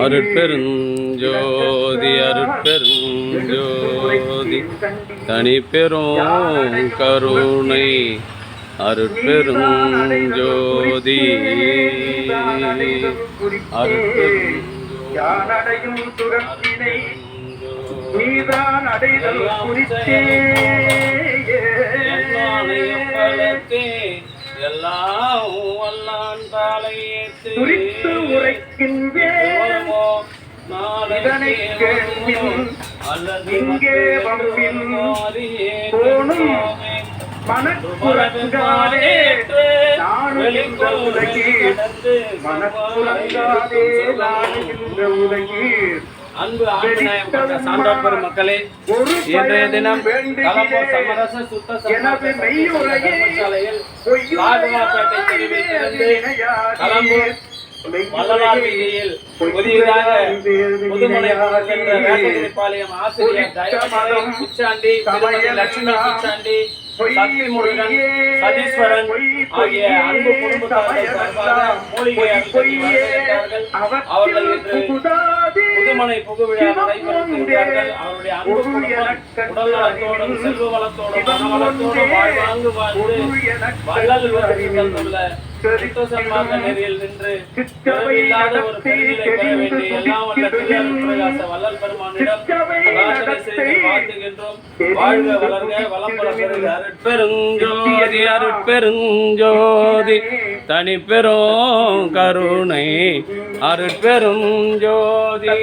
அருட்பெருஞ்சோதி அருட்பெருஞ்சோதி தனிப்பெரும் கருணை அருட்பெருஞ்சோதி யானடையும் துரத்தினை நீதான் அடைதல் குறித்தே எல்லாம் வல்லான் தாளையேத்து குறித்து உரைக்கின்றேன் இதனை கேள்வின் இங்கே வம்பின் போனும் மனக்குறங்காதே நானுகின்ற உலகீர் மனக்குறங்காதே நானுகின்ற உலகீர். அன்பு ஆண்டநாயகம் சான்றோர் பெருமக்களே, இன்றைய தினம் கலம்பூர் சமரச சுத்த சாலையில் காதுவாப்பேட்டை தெருவிலிருந்து கலம்பூர் வள்ளலார் வீதியில் புதியதாக புதுமனை சென்ற வேட்டகிரிப்பாளையம் ஆசிரியர் தயமலை பிச்சாண்டி, திருமதி லட்சுமி பிச்சாண்டி, சக்தி முருகன், சதீஸ்வரன் ஆகிய அன்பு குடும்பத்தார்கள் சார்பாக மூலிகை அருள்கிறார்கள். அவர்கள் இன்று புதுமனை புகுவிழா நடைபெறுகிறார்கள். அவருடைய அன்பு குடும்பம் உடல் நலத்தோடும் செல்வ வளத்தோடும் மனவளத்தோடும் வாழ்வாங்கு வாழ்ந்து வள்ளல் தந்துள்ள சுத்தசன்மார்க்க நெறியில் நின்று இல்லாத ஒரு பெருநிலை பெற வேண்டி எல்லாம் வல்ல பிரகாச வள்ளல் பெருமானிடம் பிரார்த்தனை செய்து வாழ்த்துகின்றோம். வாழ்க வளர்க வளம் பெறுக. அருட்பெருஞ்சோதி அருட்பெருஞ்சோதி தனிப்பெரும் கருணை அருட்பெருஞ்சோதி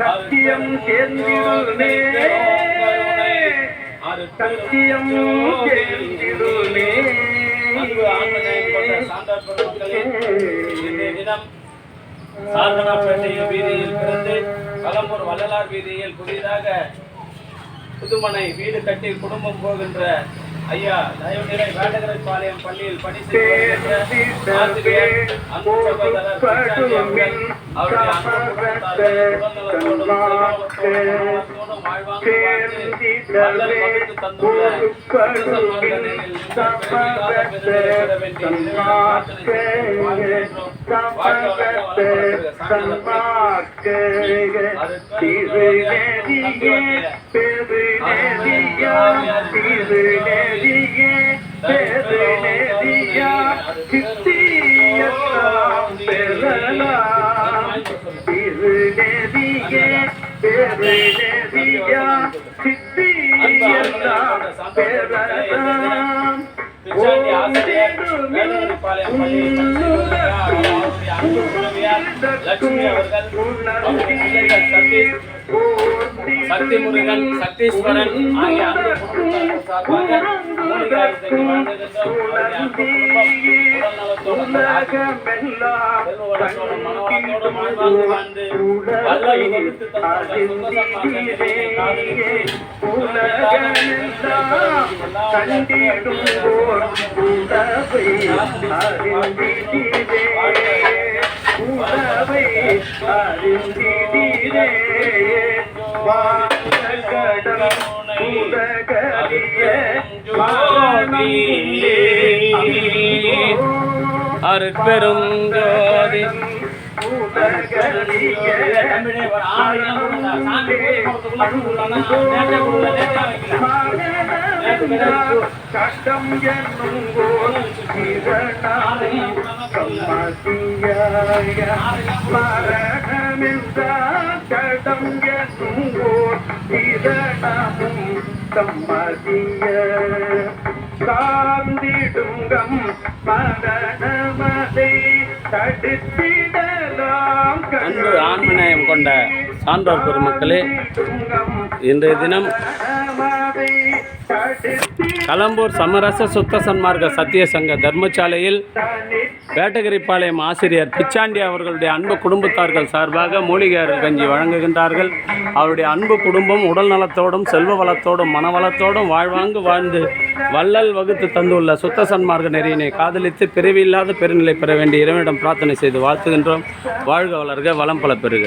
சத்தியம் சேர்ந்திடுமே சத்தியம் சேர்ந்திடுமே. சாந்தனாப்பேட்டை வீதியில் பிறந்து கலம்பூர் வள்ளலார் வீதியில் புதிதாக புதுமனை வீடு கட்டி குடும்பம் போகின்ற ஐயா தயவுநிலை வேட்டகிரிப்பாளையம் பள்ளியில் பணி செய்து ஆசிரியர் அன்பு சகோதரர் பிச்சாண்டி அவர்கள் அவருடைய அன்பு குடும்பத்தார்கள் உடல்நலத்தோடும் வாழ்வாங்கு வாழ்ந்து வள்ளல் வகுத்து தந்துள்ள பெற வேண்டிய லட்சுமி அவர்கள் சக்தி முருகன், சத்தீஸ்வரன் ஆகிய அருட்பெருஞ்சோதி கஷ்டம் என்னும் கடம் என்னும் சம்மதிய காந்திடுங்கம் மரணமதை தடுத்திடலாம். அன்பு ஆன்மநேயம் கொண்ட சான்றோர் பெருமக்களே, இன்றைய தினம் கலம்பூர் சமரச சுத்த சன்மார்க்க சத்திய சங்க தர்மசாலையில் வேட்டகிரிப்பாளையம் ஆசிரியர் பிச்சாண்டி அவர்களுடைய அன்பு குடும்பத்தார்கள் சார்பாக மூலிகை அருள் கஞ்சி வழங்குகின்றார்கள். அவருடைய அன்பு குடும்பம் உடல் நலத்தோடும் செல்வ வளத்தோடும் மனவளத்தோடும் வாழ்வாங்கு வாழ்ந்து வள்ளல் வகுத்து தந்துள்ள சுத்த சன்மார்க்க நெறியினை காதலித்து பிறவியில்லாத பெருநிலை பெற வேண்டிய இறைவனிடம் பிரார்த்தனை செய்து வாழ்த்துகின்றோம். வாழ்க வளர்க வளம் பல பெறுக.